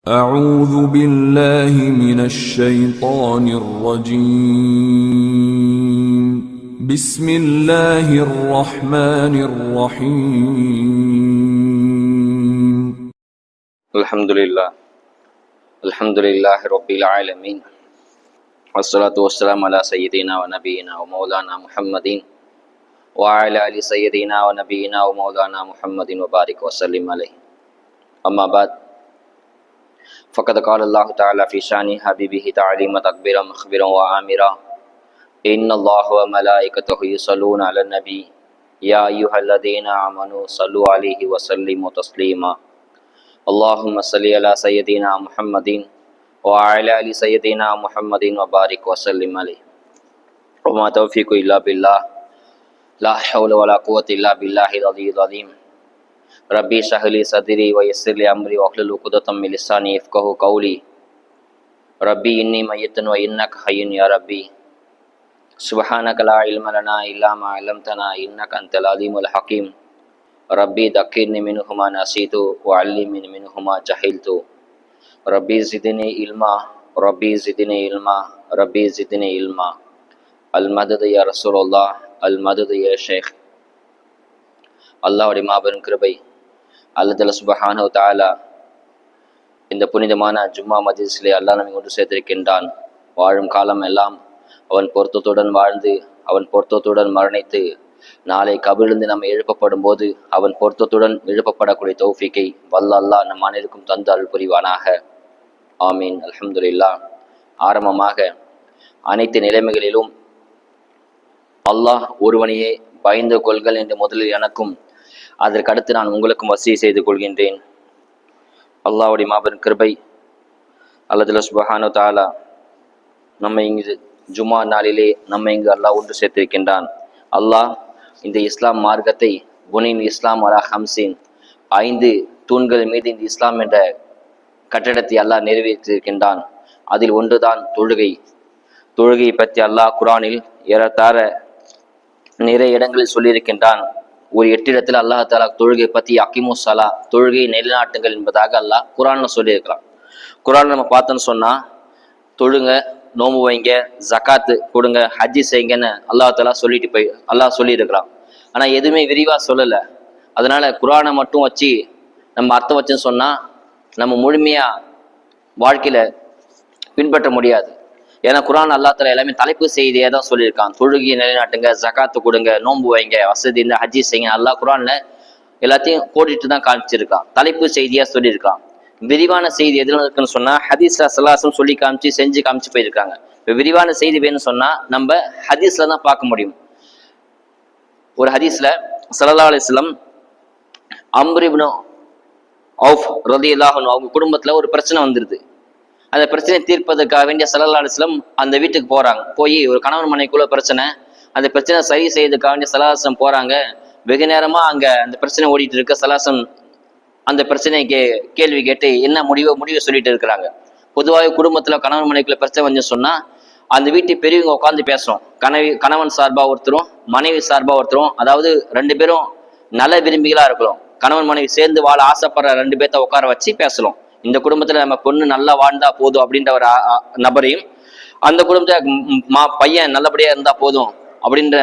أعوذ بالله من الشيطان الرجيم بسم الله الرحمن الرحيم الحمد لله رب العالمين والصلاة والسلام على سيدنا ونبينا ومولانا محمد وعلى آل سيدنا ونبينا ومولانا محمد وبارك وسلم عليه أما بعد فقد قال الله تعالى في شان حبيبه تعليما تكبيرا مخبرا وآمرا إن الله وملائكته يصلون على النبي يا أيها الذين آمنوا صلوا عليه وسلموا تسليما اللهم صل على سيدنا محمد وعلى آل سيدنا محمد وبارك وسلم عليه وما توفيق إلا بالله لا حول ولا قوة إلا بالله العلي العظيم ربي اشرح لي صدري ويسر لي أمري واحلل عقدة من لساني يفقهوا قولي ربي إني ميت وإنك حي يا ربي سبحانك لا علم لنا إلا ما علمتنا إنك أنت العليم الحكيم ربي ذكرني منه ما نسيت وعلمني منه ما جهلت ربي زدني علما ربي زدني علما ربي زدني علما المدد يا رسول الله المدد يا شيخ அல்லாஹ்வுடைய மாபெரும் கிருபை அல்லாஹ் சுப்ஹானஹு வ தஆலா இந்த புனிதமான ஜும்மா மஜ்லிஸிலே அல்லாஹ் நம்மை கொண்டு சேர்த்திருக்கின்றான். வாழும் காலம் எல்லாம் அவன் பொருத்தத்துடன் வாழ்ந்து அவன் பொருத்தத்துடன் மரணித்து நாளை கபிலிருந்து நம்ம எழுப்பப்படும் போது அவன் பொருத்தத்துடன் எழுப்பப்படக்கூடிய தௌஃபீக்கை வல்ல அல்லாஹ் நம் அனைவருக்கும் தந்து அருள் புரிவானாக. ஆமீன். அல்ஹம்துலில்லாஹ். ஆரம்பமாக அனைத்து நிலைமைகளிலும் அல்லாஹ் ஒருவனையே பயந்து கொள்கள் என்று முதலில் எனக்கும் அதற்கடுத்து நான் உங்களுக்கும் வசிய செய்து கொள்கின்றேன். அல்லாஹ்வுடைய மாபெரும் கிருபை அல்லாஹ் சுப்ஹானஹு வ தஆலா நம்மை இங்கு ஜும்மா நாளிலே நம்மை இங்கு அல்லாஹ் ஒன்று சேர்த்திருக்கின்றான். அல்லாஹ் இந்த இஸ்லாம் மார்க்கத்தை புனின் இஸ்லாம் அலா ஹம்சின் 5 தூண்கள் மீது இந்த இஸ்லாம் என்ற கட்டடத்தை அல்லாஹ் நிறைவேற்றியிருக்கின்றான். அதில் ஒன்றுதான் தொழுகை. தொழுகையை பற்றி அல்லாஹ் குர்ஆனில் ஏறத்தாழ நிறைய இடங்களில் சொல்லியிருக்கின்றான். ஒரு 8 இடத்தில் அல்லாஹ் தஆலா தொழுகை பற்றி அகிமு ஸலா தொழுகையை நிலைநாட்டுங்கள் என்பதாக அல்லாஹ் குர்ஆன்ல சொல்லியிருக்கிறான். குர்ஆன் நம்ம பார்த்தோன்னு சொன்னா தொழுங்க, நோம்பு வைங்க, ஜகாத்து கொடுங்க, ஹஜ்ஜி செய்யுங்கன்னு அல்லாஹ் தஆலா அல்லாஹ் சொல்லியிருக்கிறான். ஆனா எதுவுமே விரிவா சொல்லலை. அதனால குர்ஆனை மட்டும் வச்சு நம்ம அர்த்தம் வச்சுன்னு சொன்னா நம்ம முழுமையா வாழ்க்கையில பின்பற்ற முடியாது. ஏன்னா குர்ஆன் அல்லாஹ் தஆலா எல்லாமே தலைப்பு செய்தியாக தான் சொல்லியிருக்கான். தொழுகையை நிலைநாட்டுங்க, ஜகாத்து கொடுங்க, நோன்பு வைங்க, வசதி இந்த ஹஜ்ஜி செய்யுங்க. அல்லாஹ் குர்ஆன்ல எல்லாத்தையும் கோடிட்டு தான் காமிச்சிருக்கான். தலைப்பு செய்தியா சொல்லியிருக்கான். விரிவான செய்தி எதுல இருக்குன்னு சொன்னா ஹதீஸ்ல ஸல்லல்லாஹு சொல்லி காமிச்சு செஞ்சு காமிச்சு போயிருக்காங்க. இப்போ விரிவான செய்தி வேணும்னு சொன்னா நம்ம ஹதீஸ்ல தான் பார்க்க முடியும். ஒரு ஹதீஸ்ல ஸல்லல்லாஹு அலைஹி வஸல்லம் அம்ர் இப்னு அவுஃப் ரலியல்லாஹு அன்ஹு அவங்க குடும்பத்துல ஒரு பிரச்சனை வந்துருது. அந்த பிரச்சனையை தீர்ப்பதற்காக வேண்டிய ஸல்லல்லாஹு அலைஹி வஸல்லம் அந்த வீட்டுக்கு போறாங்க. போய் ஒரு கணவன் மனைவிக்குள்ள பிரச்சனை, அந்த பிரச்சனை சரி செய்யறதுக்காக வேண்டிய ஸல்லல்லாஹு அலைஹி வஸல்லம் போறாங்க. வெகு நேரமா அங்க அந்த பிரச்சனை ஓடிட்டு இருக்க ஸல்லல்லாஹு அலைஹி வஸல்லம் அந்த பிரச்சனைக்கு கேள்வி கேட்டு என்ன முடிவை சொல்லிட்டு இருக்கிறாங்க. பொதுவாக குடும்பத்துல கணவன் மனைவிக்குள்ள பிரச்சனை வந்து சொன்னா அந்த வீட்டு பெரியவங்க உட்காந்து பேசுறோம். கணவன் சார்பா ஒருத்தரும் மனைவி சார்பா ஒருத்தரும், அதாவது 2 பேரும் நல விரும்பிகளா இருக்கிறோம். கணவன் மனைவி சேர்ந்து வாழ ஆசைப்படுற 2 பேர்த்த உட்கார வச்சு பேசலாம். இந்த குடும்பத்துல நம்ம பொண்ணு நல்லா வாழ்ந்தா போதும் அப்படின்ற ஒரு நபரையும், அந்த குடும்பத்துல பையன் நல்லபடியா இருந்தா போதும் அப்படின்ற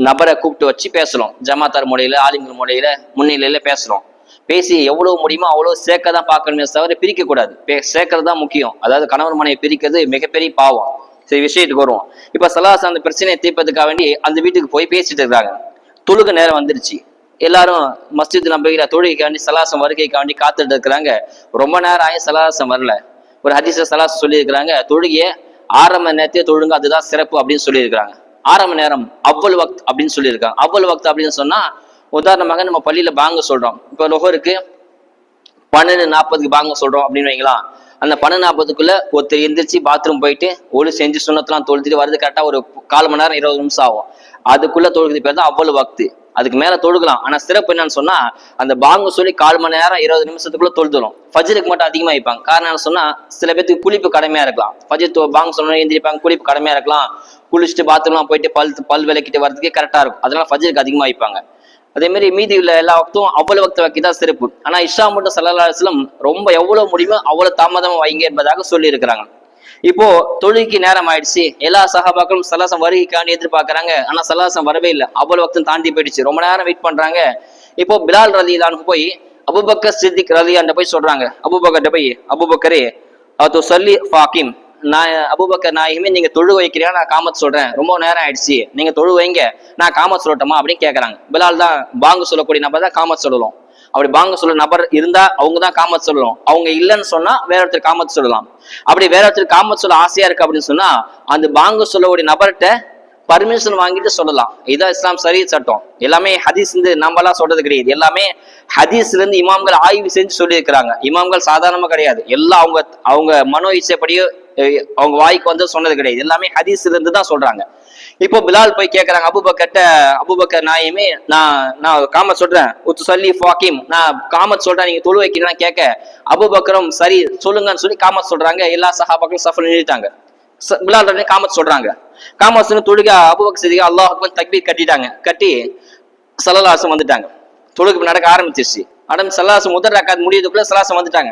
நபரை கூப்பிட்டு வச்சு பேசலாம். ஜமாத்தார் முறையில ஆலிம்கள் முறையில முன்னிலையில பேசலாம். பேசி எவ்வளவு முடியுமோ அவ்வளவு சேர்க்க தான் பார்க்கணுமே தவிர பிரிக்க கூடாது. சேர்க்கறது தான் முக்கியம். அதாவது கணவன் மனைவி பிரிக்கிறது மிகப்பெரிய பாவம். சரி, விஷயத்துக்கு வருவோம். இப்ப ஸல்லல்லாஹு அந்த பிரச்சனையை தீர்ப்பதற்காக வேண்டி அந்த வீட்டுக்கு போய் பேசிட்டு இருக்காங்க. தொழுக நேரம் வந்துருச்சு. எல்லாரும் மஸ்ஜித் நபியில தொழுகைக்கு வேண்டி ஸல்லல்லாஹு வருகைக்கு வேண்டி காத்துட்டு இருக்கிறாங்க. ரொம்ப நேரம் ஆகி ஸல்லல்லாஹு வரல. ஒரு ஹதீஸ்ல ஸல்லல்லாஹு சொல்லி இருக்கிறாங்க, தொழுகையை ஆரம்ப நேரத்தையே தொழுங்க, அதுதான் சிறப்பு அப்படின்னு சொல்லியிருக்கிறாங்க. ஆரம்ப நேரம் அவ்வல் வக்த் அப்படின்னு சொல்லியிருக்காங்க. அவ்வல் வக்த் அப்படின்னு சொன்னா உதாரணமாக நம்ம பள்ளியில பாங்க சொல்றோம். இப்ப லொஹருக்கு 12:40 பாங்க சொல்றோம் அப்படின்னு வைங்களா. அந்த 12:40 ஒருத்தர் எந்திரிச்சு பாத்ரூம் போயிட்டு ஒளி செஞ்சு சுண்ணத்தெல்லாம் தொழுத்திட்டு வருது கரெக்டா ஒரு 1/4 மணி நேரம் 20 நிமிஷம் ஆகும். அதுக்குள்ள தொழுகிறது பேர் தான் அவ்வளவு வக்து. அதுக்கு மேல தொழுகலாம். ஆனா சிறப்பு என்னன்னு சொன்னா அந்த பாங்கு சொல்லி 1/4 மணி நேரம் 20 நிமிஷத்துக்குள்ள தொழுதுடும். ஃபஜ்ருக்கு மட்டும் அதிகமா வைப்பாங்க. காரணம் என்ன சொன்னா சில பேருக்கு குளிப்பு கடமையா இருக்கலாம். ஃபஜ்ர் பாங்கு சொன்னா எந்திரிப்பாங்க, குளிப்பு கடமையா இருக்கலாம். குளிச்சுட்டு பாத்ரூம்லாம் போயிட்டு பல் விளக்கிட்டு வரதுக்கே கரெக்டா இருக்கும். அதனால ஃபஜ்ருக்கு அதிகமா வைப்பாங்க. அதே மாதிரி மீதி உள்ள எல்லா வக்தும் அவ்வளவு வக்த வைக்கதான் சிறப்பு. ஆனா இஷா மட்டும் ஸல்லல்லாஹு அலைஹி வஸல்லம் ரொம்ப எவ்வளவு முடியுமோ அவ்வளவு தாமதமா வைங்க என்பதாக சொல்லி இருக்கிறாங்க. இப்போ தொழுகைக்கு நேரம் ஆயிடுச்சு, எல்லா சஹாபாக்களும் ஸல்லல்லாஹு வருகைக்காண்டி எதிர்பார்க்கறாங்க. ஆனா ஸல்லல்லாஹு வரவே இல்லை, அவ்வளவு வக்தம் தாண்டி போயிடுச்சு, ரொம்ப நேரம் வெயிட் பண்றாங்க. இப்போ பிலால் ரலியல்லாஹு அன்ஹு போய் அபூபக்கர் சித்திக் ரலியல்லாஹு போய் சொல்றாங்க, அபூபக்கர்ட்ட போய், அபூபக்கரே அது சொல்லி ஃபாக்கிம், நான் அபூபக்கர் நாயகமே நீங்க தொழு வைக்கிறீங்க, நான் காமத் சொல்றேன், ரொம்ப நேரம் ஆயிடுச்சு, நீங்க தொழு வைங்க, நான் காமத் சொல்லட்டுமா அப்படின்னு கேட்கறாங்க. பிலால் தான் பாங்கு சொல்லக்கூடிய நபர் தான் காமத் சொல்லலாம். அப்படி பாங்கு சொல்ல நபர் இருந்தா அவங்க தான் காமத் சொல்லலாம். அவங்க இல்லைன்னு சொன்னா வேற ஒருத்தர் காமத் சொல்லலாம். அப்படி வேற ஒருத்தர் காமத் சொல்ல ஆசையா இருக்கு அப்படின்னு சொன்னா அந்த பாங்கு சொல்லக்கூடிய நபர்கிட்ட பர்மிஷன் வாங்கிட்டு சொல்லலாம். இதான் இஸ்லாம் சரிய சட்டம். எல்லாமே ஹதீஸ் இருந்து நம்மளாம் சொல்றது கிடையாது, எல்லாமே ஹதீஸ்ல இருந்து இமாம்கள் ஆய்வு செஞ்சு சொல்லி இருக்கிறாங்க. இமாம்கள் சாதாரணமா கிடையாது, எல்லாம் அவங்க மனோ இச்சைப்படியோ அவங்க வாய்க்கு வந்து சொன்னது கிடையாது, எல்லாமே ஹதீஸ்ல இருந்து தான் சொல்றாங்க. இப்போ பிலால் போய் கேட்கறாங்க அபூபக்கர்ட்ட, அபூபக்கர் நாயமே நான் காமத் சொல்றேன், உத்து சொல்லி ஃபாக்கிம், நான் காமத் சொல்றேன், நீங்க தொழு வைக்கிறீங்கன்னு கேட்க அபூபக்கரும் சரி சொல்லுங்கன்னு சொல்லி காமத் சொல்றாங்க. எல்லா சஹாபாக்களும் சஃப்ல நின்னுட்டாங்க. பிலால் காமத் சொல்றாங்க. காமத் தொழுக அபூபக்கர் சித்திக் அல்லாஹ் அக்பர் தக்பீர் கட்டிட்டாங்க. கட்டி ஸல்லல்லாஹு அலைஹி வந்துட்டாங்க. தொழுகை நடக்க ஆரம்பிச்சிருச்சு. ஸல்லல்லாஹு முதல் ரக்காத் முடியதுக்குள்ள ஸல்லல்லாஹு வந்துட்டாங்க.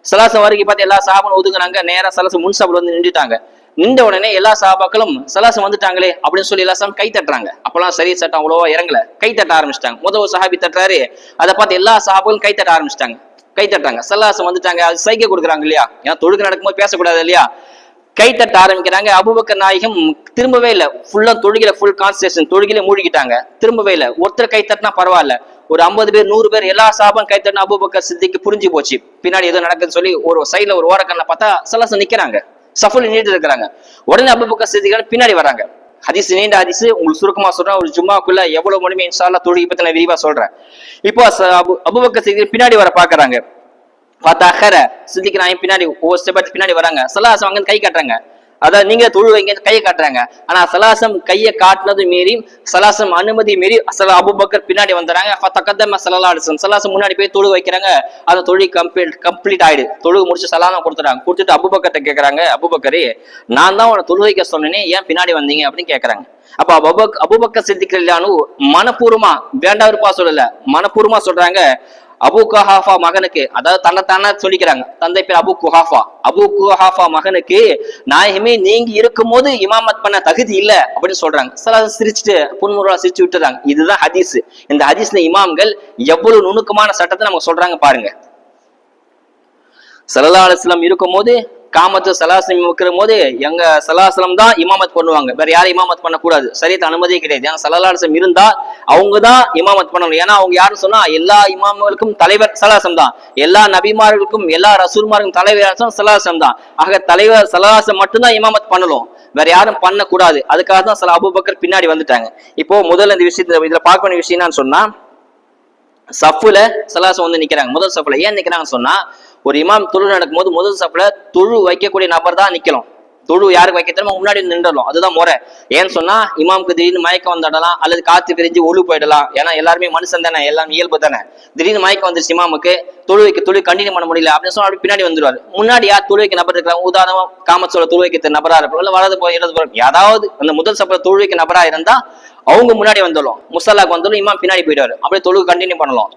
ஸல்லல்லாஹு வரைக்கும் பார்த்து எல்லா சஹாபாவும் ஒதுங்குறாங்க. நேரா ஸல்லல்லாஹு முன்சப்ல வந்து நின்றுட்டாங்க. நின்ற உடனே எல்லா சஹாபாக்களும் ஸல்லல்லாஹு வந்துட்டாங்களே அப்படின்னு சொல்லி எல்லா கை தட்டுறாங்க. அப்பெல்லாம் சரி சட்டம் அவ்வளவா இறங்கல, கை தட்ட ஆரம்பிச்சிட்டாங்க. முதல் ஒரு சஹாபி தட்டுறாரு, அதை பார்த்து எல்லா சஹாபாக்களும் கை தட்ட ஆரம்பிச்சிட்டாங்க. கை தட்டுறாங்க, ஸல்லல்லாஹு வந்துட்டாங்க, அது சைகை கொடுக்குறாங்க இல்லையா, ஏன்னா தொழுகை நடக்கும்போது பேசக்கூடாது இல்லையா, கை தட்ட ஆரம்பிக்கிறாங்க. அபூபக்கர் நாயகம் திரும்பவே இல்லை, ஃபுல்லா தொழுகையில ஃபுல் கான்சன்ட்ரேஷன், தொழுகையில மூழ்கிட்டாங்க, திரும்பவே இல்லை. ஒருத்தர் கை தட்டினா பரவாயில்ல, ஒரு 50 பேர் 100 பேர் எல்லா சாபம் கை தட்டினா அபூபக்கர் சித்திக்கு புரிஞ்சு போச்சு பின்னாடி ஏதோ நடக்குதுன்னு சொல்லி ஒரு சைட்ல ஒரு ஓரக்கண்ண பார்த்தா ஸல்லல்லாஹு நிக்கிறாங்க, சஃபுல் நீட்டு இருக்கிறாங்க. உடனே அபூபக்கர் சித்திக் பின்னாடி வராங்க. ஹதீஸ் நீண்ட ஹதீஸ், உங்களுக்கு சுருக்கமா சொல்றேன், ஒரு ஜும்மாக்குள்ள எவ்வளவு முடியுமே இன்ஷா அல்லாஹ் தொழுகை பத்தி நான் விரிவா சொல்றேன். இப்போ அபூபக்கர் சித்திக் பின்னாடி வர பாக்குறாங்க. பார்த்தா சித்திக் நாயகம் பின்னாடி ஒவ்வொரு ஸ்டெப் பின்னாடி வராங்க. ஸல்லல்லாஹு அங்க கை காட்டுறாங்க, அதான் நீங்க தொழு வைங்க கையை காட்டுறாங்க. ஆனா ஸல்லல்லாஹு கையை காட்டினது மீறி ஸல்லல்லாஹு அனுமதி மீறி அபூபக்கர் பின்னாடி வந்துறாங்க. ஸல்லல்லாஹு முன்னாடி போய் தொழு வைக்கிறாங்க. அந்த தொழில் கம்ப்ளீட் ஆயிடு, தொழு முடிச்சு சலாம் கொடுத்துட்டாங்க. கொடுத்துட்டு அபூபக்கர்ட்ட கேட்கறாங்க, அபூபக்கரே நான் தான் உன தொழு வைக்க சொன்னேனே, ஏன் பின்னாடி வந்தீங்க அப்படின்னு கேட்கறாங்க. அப்ப அபூபக்கர் சித்திக் ரலியல்லாஹு மனப்பூர்வமா வேண்டாவிருப்பா சொல்லல, மனப்பூர்வமா சொல்றாங்க, அபு குஹாஃபா மகனுக்கு, அதாவது தன்னை சொல்லிக்கிறாங்க, தந்தை பேர் அபு குஹாஃபா மகனுக்கு நாயகமே நீங்க இருக்கும் போது இமாமத் பண்ண தகுதி இல்ல அப்படின்னு சொல்றாங்க. ஸல்லல்லாஹு சிரிச்சுட்டு புன்முறுவலா சிரிச்சு விட்டுறாங்க. இதுதான் ஹதீஸ். இந்த ஹதீஸ்ல இமாம்கள் எவ்வளவு நுணுக்கமான சட்டத்தை நமக்கு சொல்றாங்க பாருங்க. ஸல்லல்லாஹு அலைஹி வஸல்லம் இருக்கும் போது காமத்து ஸல்லல்லாஹு இருக்கிற போது எங்க ஸல்லல்லாஹு தான் இமாமத் பண்ணுவாங்க, வேற யாரும் இமாமத் பண்ணக்கூடாது, சரியான அனுமதியே கிடையாது. ஏன்னா ஸல்லல்லாஹு அலைஹி வஸல்லம் இருந்தா அவங்க தான் இமாமத் பண்ணணும். ஏன்னா அவங்க யாருன்னு சொன்னா எல்லா இமாம்களுக்கும் தலைவர் ஸல்லல்லாஹு தான், எல்லா நபிமார்களுக்கும் எல்லா ரசூல்மாருக்கும் தலைவர் ஸல்லல்லாஹு தான். ஆக தலைவர் ஸல்லல்லாஹு மட்டும்தான் இமாமத் பண்ணணும், வேற யாரும் பண்ணக்கூடாது. அதுக்காக தான் அபூபக்கர் பின்னாடி வந்துட்டாங்க. இப்போ முதல்ல இந்த விஷயத்துல இதுல பார்க்க வேண்டிய விஷயம் என்னன்னு சொன்னா, சஃப்ல ஸல்லல்லாஹு வந்து நிக்கிறாங்க. முதல் சஃப்ல ஏன் நிக்கிறாங்கன்னு சொன்னா, ஒரு இமாம் தொழு நடக்கும் போது முதல் சஃப்ல தொழு வைக்கக்கூடிய நபர் தான் நிக்கலாம். தொழு யாருக்கு வைக்க தெரியுமோ முன்னாடி நின்றலாம், அதுதான் முறை. ஏன்னு சொன்னா இமாமுக்கு திடீர்னு மயக்கம் வந்துடலாம், அல்லது காத்து பிரிஞ்சு ஒழு போயிடலாம். ஏன்னா எல்லாருமே மனுஷன் தானே, எல்லாம் இயல்பு தானே. திடீர்னு மயக்கம் வந்துருச்சு இமாமுக்கு, தொழு கண்டினியூ பண்ண முடியல அப்படின்னு சொன்னா அப்படி பின்னாடி வந்துருவாரு. முன்னாடி யார் தொழு வைக்க நபர் இருக்கிறாங்க, உதாரணமா காமத்தோட தொழு வைக்க நபரா இருப்பாங்க, இல்ல வலது போய் இடது போய் யாராவது அந்த முதல் சஃப்ல தொழு வைக்க நபரா இருந்தா அவங்க முன்னாடி வந்துடும், முசல்லாக்கு வந்துடும், இமாம் பின்னாடி போயிடுவாரு. அப்படியே தொழு கண்டினியூ பண்ணலாம்.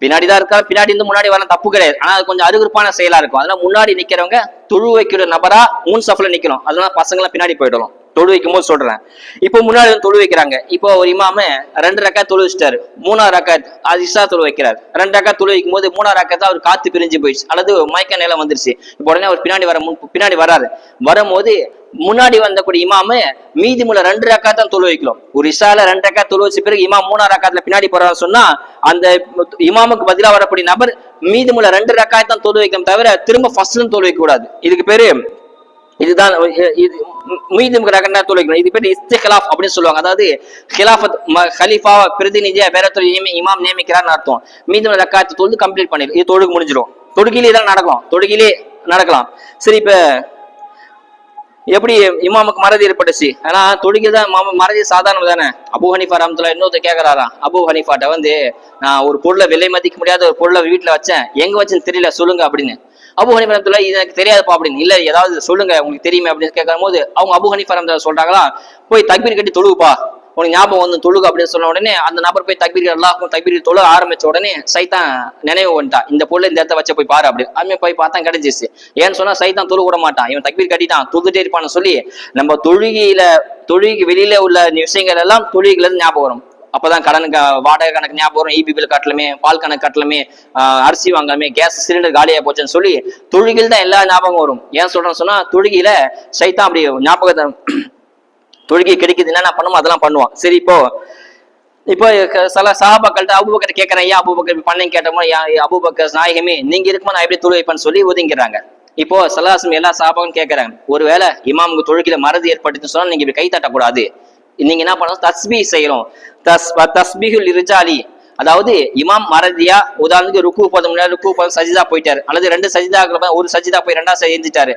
பின்னாடிதான் இருக்கா, பின்னாடி இருந்து முன்னாடி வர தப்பு கிடையாது, ஆனா அது கொஞ்சம் அருவருப்பான செயலா இருக்கும். அதனால முன்னாடி நிக்கிறவங்க தொழு வைக்கிற நபரா முன் சஃப்ல நிக்கணும். அதனால பசங்க எல்லாம் பின்னாடி போயிடலாம். தொழு வைக்கும் போது சொல்றேன். இப்போ முன்னாடி தொழு வைக்கிறாங்க. இப்போ ஒரு இமாம 2 ரக்காத் தொழு வச்சுட்டாரு, 3ஆவது ரக்காத் அது இஷா தொழு வைக்கிறாரு. 2 ரக்காத் தொழு வைக்கும் போது 3ஆவது ரக்காத் அவர் காத்து பிரிஞ்சு போயிடுச்சு, அல்லது மயக்க நிலை வந்துருச்சு. இப்போ உடனே அவர் பின்னாடி வராரு. வரும்போது முன்னாடி வந்தக்கூடிய இமாமு மீதி முள்ள 2 ரக்காத் தான் தொழு வைக்கலாம். ஒரு இஷால 2 ரக்காத் தொழு வச்ச பிறகு இமாம் 3ஆவது ரக்காத்ல பின்னாடி போறான்னு சொன்னா அந்த இமாமுக்கு பதிலா வரக்கூடிய நபர் மீதி முள்ள 2 ரக்காத் தான் தொழு வைக்கணும், தவிர திரும்ப ஃபர்ஸ்ட்ல தொழு வைக்க கூடாது. இதுக்கு பேரு இதுதான் மீதும் தொழு வைக்கணும். இது பேர் இஸ்திக்லாஃப் அப்படின்னு சொல்லுவாங்க. அதாவது ஹிலாஃபத் ஹலீஃபா பிரதிநிதியா வேற இமாம் நியமிக்கிறார்னு அர்த்தம். மீதும் ரக்காத்து தொழுது கம்ப்ளீட் பண்ணிடும், இது தொழுகு முடிஞ்சிடும். தொழுகிலே தான் நடக்கலாம். சரி, இப்ப எப்படி இமாமுக்கு மறதி ஏற்பட்டுச்சு? ஆனா தொழுகைதான் மறதி சாதாரணம் தானே. அபூ ஹனீஃபா ரஹ்மத்துல்லாஹி இன்னொருத்தர் கேட்கறாராம் அபூ ஹனீஃபாட்ட நான் ஒரு பொருளை விலை மதிக்க முடியாத ஒரு பொருளை வீட்டுல வச்சேன், எங்க வச்சுன்னு தெரியல சொல்லுங்க அப்படின்னு. அபூ ஹனீஃபா ரஹ்மத்துல்லாஹி இது எனக்கு தெரியாதுப்பா அப்படின்னு. இல்ல ஏதாவது சொல்லுங்க உங்களுக்கு தெரியுமே அப்படின்னு கேட்கும் போது அவங்க அபூ ஹனீஃபா ரஹ்மத்துல்லாஹி சொல்றாங்களா, போய் தக்பீர் கட்டி தொழுவுப்பா, உனக்கு ஞாபகம் வந்து தொழுகு அப்படின்னு சொன்ன உடனே அந்த நபர் போய் தக்பீர் அல்லாஹ்க்கும் தக்பீர் தொழுக ஆரம்பிச்ச உடனே சைத்தான் நினைவு வந்துட்டான், இந்த பொருள் இந்த இடத்த வச்ச போய் பாரு அப்படி. அதுமே போய் பார்த்தா கிடைச்சிச்சு. ஏன்னு சொன்னா சைத்தான் தொழுக விட மாட்டான், இவன் தக்பீர் கட்டிட்டான் தொழுதுட்டே இருப்பான்னு சொல்லி நம்ம தொழுகைக்கு வெளியில உள்ள விஷயங்கள் எல்லாம் தொழுகையில இருந்து ஞாபகம் வரும். அப்பதான் கடனுக்கு வாடகை கணக்கு ஞாபகம் வரும், இபி பில் கட்டலுமே, பால் கணக்கு கட்டலுமே, அரிசி வாங்கலுமே, கேஸ் சிலிண்டர் காலியா போச்சுன்னு சொல்லி தொழுகையில் தான் எல்லா ஞாபகம் வரும். ஏன் சொல்றேன்னு சொன்னா தொழுகையில சைத்தான் அப்படி ஞாபகத்தை தொழுகை கிடைக்குது என்ன பண்ணுமோ அதெல்லாம் பண்ணுவான். சரி, இப்போ சில சஹாபாக்கள்கிட்ட அபூபக்கர் கேட்கறேன், ஏன் அபூபக்கர் பண்ணேன்னு கேட்டோமோ, அபூபக்கர் நாயகமே நீங்க இருக்குமா நான் எப்படி தொழு வைப்பேன்னு சொல்லி ஒதுங்கிறாங்க. இப்போ சல்லாசம் எல்லா சஹாபாவும் கேட்கறாங்க, ஒருவேளை இமாமுக்கு தொழுகையில மறதி ஏற்பட்டுன்னு சொன்னா நீங்க இப்படி கை தட்டக்கூடாது, நீங்க என்ன பண்ணணும், தஸ்பீ செய்யணும். தஸ்பீஹுல் இர்ஜாலி, அதாவது இமாம் மறதியா உதாரணத்துக்கு ருக்கு போதும் முன்னாடி ருக்கு போதும் சஜிதா போயிட்டாரு, அல்லது ரெண்டு சஜிதா ஒரு சஜிதா போய் ரெண்டாவது செஞ்சுட்டாரு,